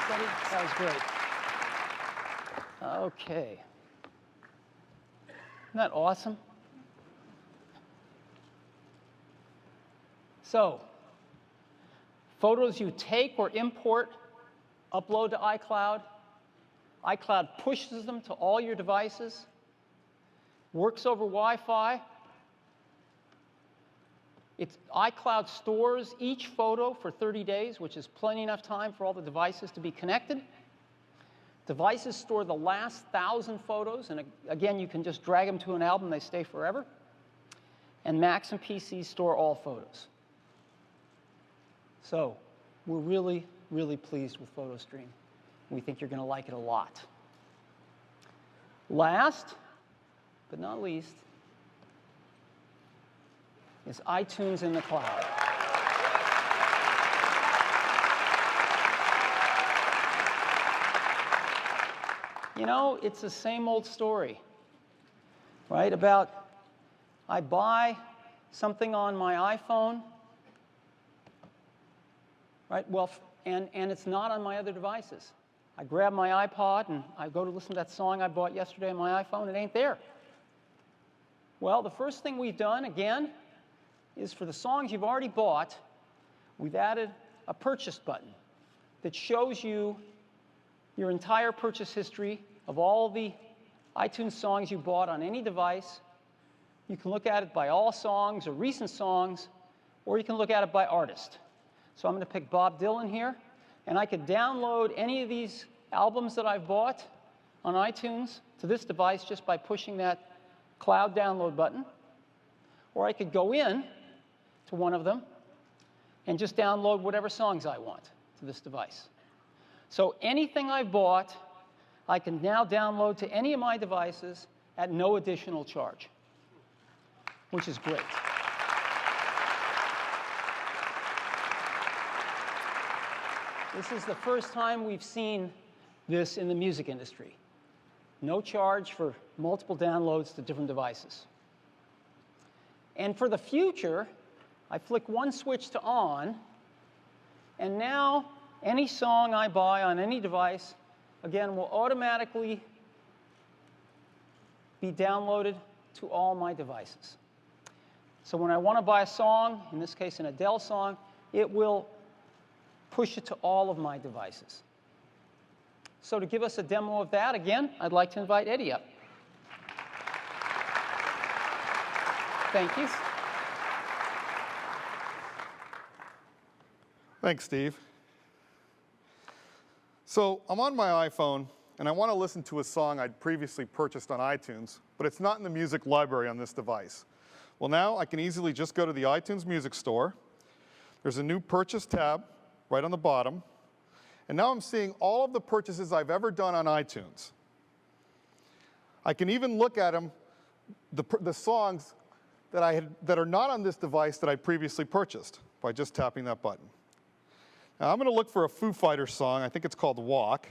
Steady? That was great. Okay. Isn't that awesome? So, photos you take or import, upload to iCloud. iCloud pushes them to all your devices, works over Wi-Fi. iCloud stores each photo for 30 days, which is plenty enough time for all the devices to be connected. Devices store the last 1,000 photos, and again, you can just drag them to an album, they stay forever. And Macs and PCs store all photos. So we're really, really pleased with PhotoStream. We think you're going to like it a lot. Last, but not least, is iTunes in the cloud. You know, it's the same old story, right? About I buy something on my iPhone, right? Well, and it's not on my other devices. I grab my iPod and I go to listen to that song I bought yesterday on my iPhone. It ain't there. Well, the first thing we've done, again, is for the songs you've already bought, we've added a purchase button that shows you your entire purchase history of all the iTunes songs you bought on any device. You can look at it by all songs or recent songs, or you can look at it by artist. So I'm going to pick Bob Dylan here, and I could download any of these albums that I've bought on iTunes to this device just by pushing that cloud download button. Or I could go in to one of them and just download whatever songs I want to this device. So anything I've bought, I can now download to any of my devices at no additional charge, which is great. This is the first time we've seen this in the music industry. No charge for multiple downloads to different devices. And for the future, I flick one switch to on, and now any song I buy on any device, again, will automatically be downloaded to all my devices. So when I want to buy a song, in this case an Adele song, it will push it to all of my devices. So to give us a demo of that, again, I'd like to invite Eddie up. Thank you. Thanks, Steve. So I'm on my iPhone, and I want to listen to a song I'd previously purchased on iTunes, but it's not in the music library on this device. Well, now I can easily just go to the iTunes Music Store. There's a new Purchase tab right on the bottom. And now I'm seeing all of the purchases I've ever done on iTunes. I can even look at them, the songs that are not on this device that I previously purchased by just tapping that button. Now I'm going to look for a Foo Fighters song. I think it's called Walk.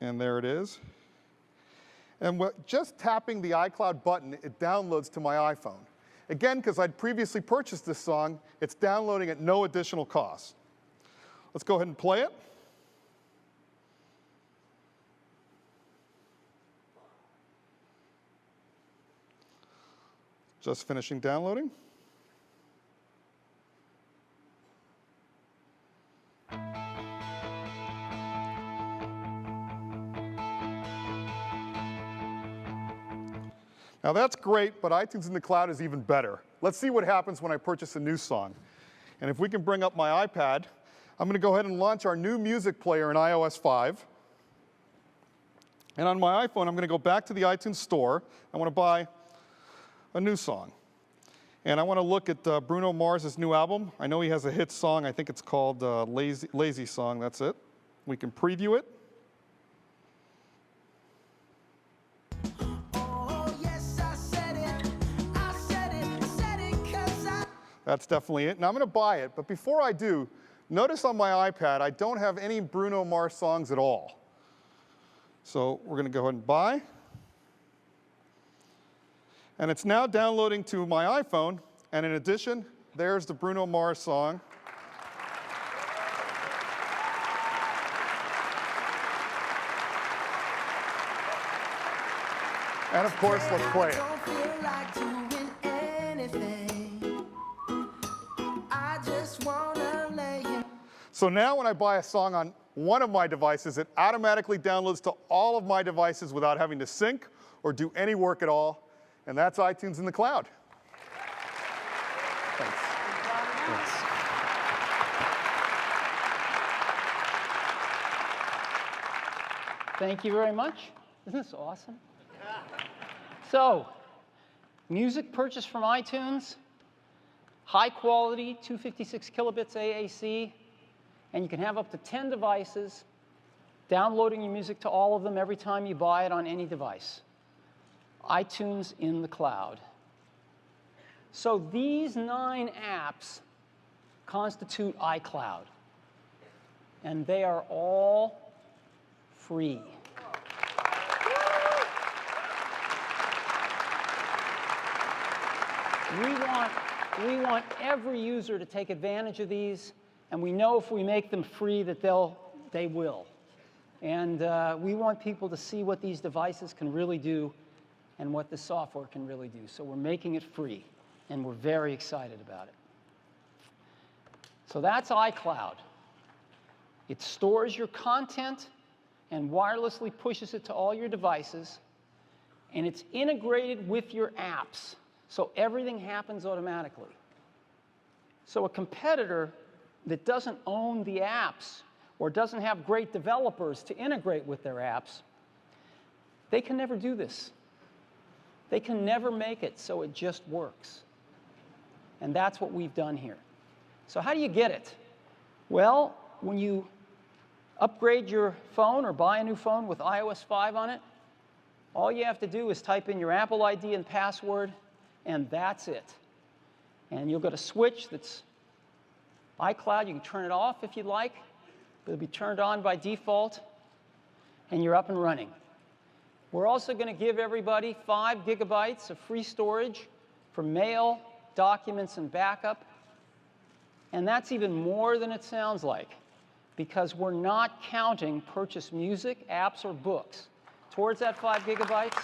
And there it is. And just tapping the iCloud button, it downloads to my iPhone. Again, because I'd previously purchased this song, it's downloading at no additional cost. Let's go ahead and play it. Just finishing downloading. Now that's great, but iTunes in the cloud is even better. Let's see what happens when I purchase a new song. And if we can bring up my iPad, I'm going to go ahead and launch our new music player in iOS 5. And on my iPhone, I'm going to go back to the iTunes store. I want to buy a new song. And I want to look at Bruno Mars' new album. I know he has a hit song. I think it's called Lazy Song. That's it. We can preview it. That's definitely it. Now I'm going to buy it. But before I do, notice on my iPad, I don't have any Bruno Mars songs at all. So we're going to go ahead and buy. And it's now downloading to my iPhone. And in addition, there's the Bruno Mars song. And of course, let's play it. So now when I buy a song on one of my devices, it automatically downloads to all of my devices without having to sync or do any work at all. And that's iTunes in the cloud. Thanks. Thanks. Thank you very much. Isn't this awesome? So, music purchased from iTunes, high quality, 256 kilobits AAC, and you can have up to 10 devices downloading your music to all of them every time you buy it on any device. iTunes in the cloud. So these 9 apps constitute iCloud, and they are all free. We want every user to take advantage of these, and we know if we make them free that they will. And we want people to see what these devices can really do and what the software can really do. So we're making it free, and we're very excited about it. So that's iCloud. It stores your content and wirelessly pushes it to all your devices, and it's integrated with your apps, so everything happens automatically. So a competitor that doesn't own the apps or doesn't have great developers to integrate with their apps, they can never do this. They can never make it so it just works. And that's what we've done here. So how do you get it? Well, when you upgrade your phone or buy a new phone with iOS 5 on it, all you have to do is type in your Apple ID and password, and that's it. And you'll get a switch that's iCloud. You can turn it off if you'd like. It'll be turned on by default, and you're up and running. We're also going to give everybody 5 gigabytes of free storage for mail, documents, and backup. And that's even more than it sounds like, because we're not counting purchased music, apps, or books towards that 5 gigabytes.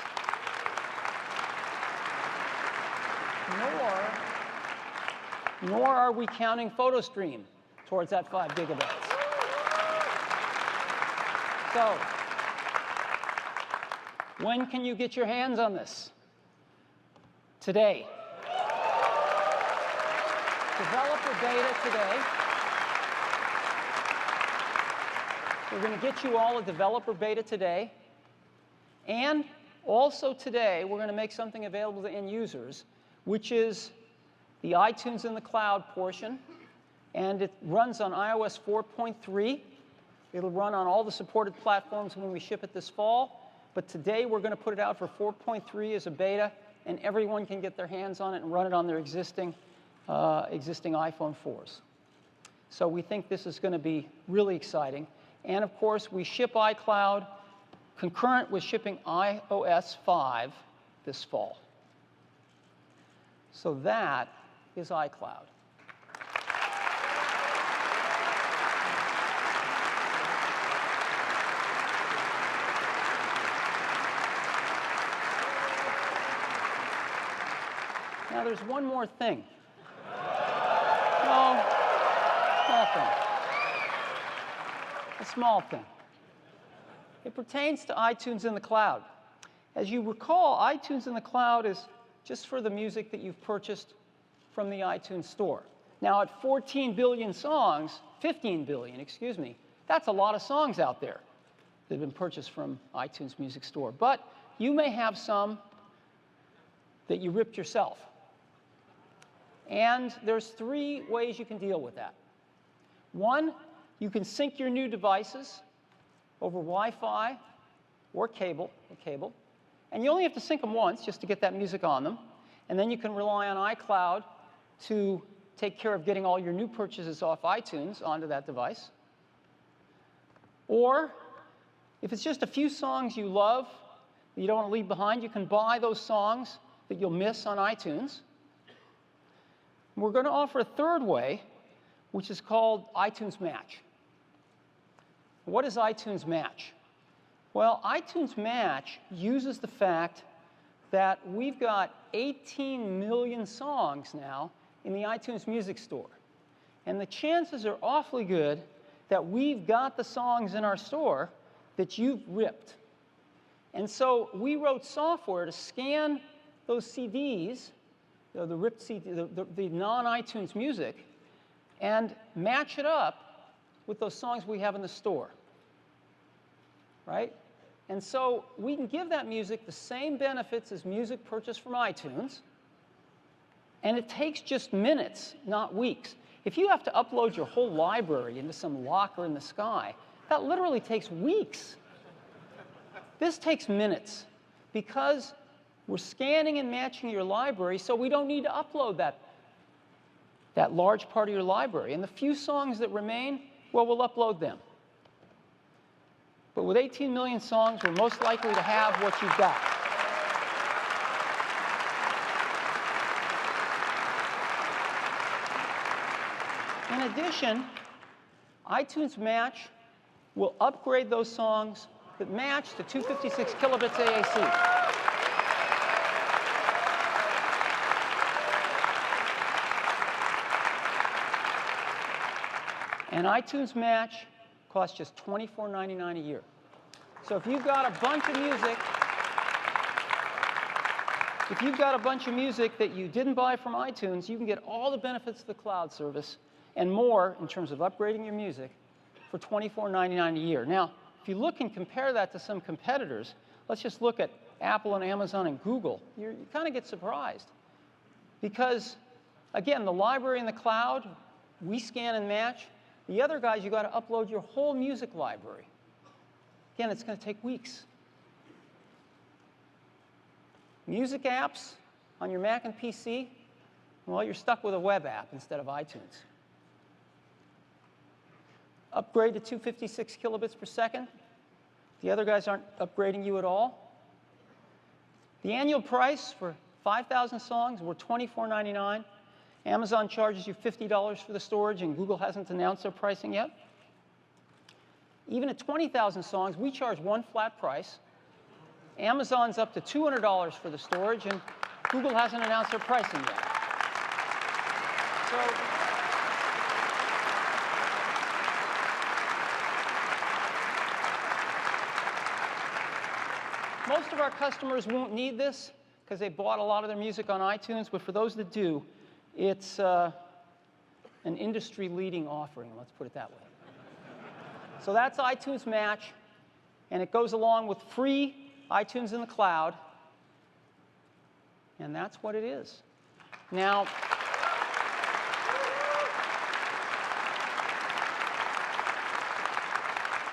Nor are we counting PhotoStream towards that 5 gigabytes. So, when can you get your hands on this? Today. Developer beta today. We're going to get you all a developer beta today. And also today, we're going to make something available to end users, which is the iTunes in the cloud portion. And it runs on iOS 4.3. It'll run on all the supported platforms when we ship it this fall. But today, we're going to put it out for 4.3 as a beta, and everyone can get their hands on it and run it on their existing iPhone 4s. So we think this is going to be really exciting. And of course, we ship iCloud concurrent with shipping iOS 5 this fall. So that is iCloud. Now, there's one more thing. No, small thing. A small thing. It pertains to iTunes in the cloud. As you recall, iTunes in the cloud is just for the music that you've purchased from the iTunes store. Now, at 14 billion songs, 15 billion, excuse me, that's a lot of songs out there that have been purchased from iTunes Music Store. But you may have some that you ripped yourself. And there's 3 ways you can deal with that. One, you can sync your new devices over Wi-Fi or cable, and you only have to sync them once just to get that music on them. And then you can rely on iCloud to take care of getting all your new purchases off iTunes onto that device. Or if it's just a few songs you love that you don't want to leave behind, you can buy those songs that you'll miss on iTunes. We're going to offer a third way, which is called iTunes Match. What is iTunes Match? Well, iTunes Match uses the fact that we've got 18 million songs now in the iTunes Music Store. And the chances are awfully good that we've got the songs in our store that you've ripped. And so we wrote software to scan those CDs, the ripped CD, the non-iTunes music, and match it up with those songs we have in the store, right? And so we can give that music the same benefits as music purchased from iTunes, and it takes just minutes, not weeks. If you have to upload your whole library into some locker in the sky, that literally takes weeks. This takes minutes because we're scanning and matching your library, so we don't need to upload that large part of your library. And the few songs that remain, well, we'll upload them. But with 18 million songs, we're most likely to have what you've got. In addition, iTunes Match will upgrade those songs that match to 256 kilobits AAC. And iTunes Match costs just $24.99 a year. So if you've got a bunch of music, that you didn't buy from iTunes, you can get all the benefits of the cloud service and more in terms of upgrading your music for $24.99 a year. Now, if you look and compare that to some competitors, let's just look at Apple and Amazon and Google, you kind of get surprised. Because, again, the library in the cloud, we scan and match. The other guys, you've got to upload your whole music library. Again, it's going to take weeks. Music apps on your Mac and PC, well, you're stuck with a web app instead of iTunes. Upgrade to 256 kilobits per second. The other guys aren't upgrading you at all. The annual price for 5,000 songs, we're $24.99. Amazon charges you $50 for the storage, and Google hasn't announced their pricing yet. Even at 20,000 songs, we charge one flat price. Amazon's up to $200 for the storage, and Google hasn't announced their pricing yet. So, most of our customers won't need this because they bought a lot of their music on iTunes, but for those that do, it's an industry-leading offering, let's put it that way. So that's iTunes Match, and it goes along with free iTunes in the cloud, and that's what it is. Now,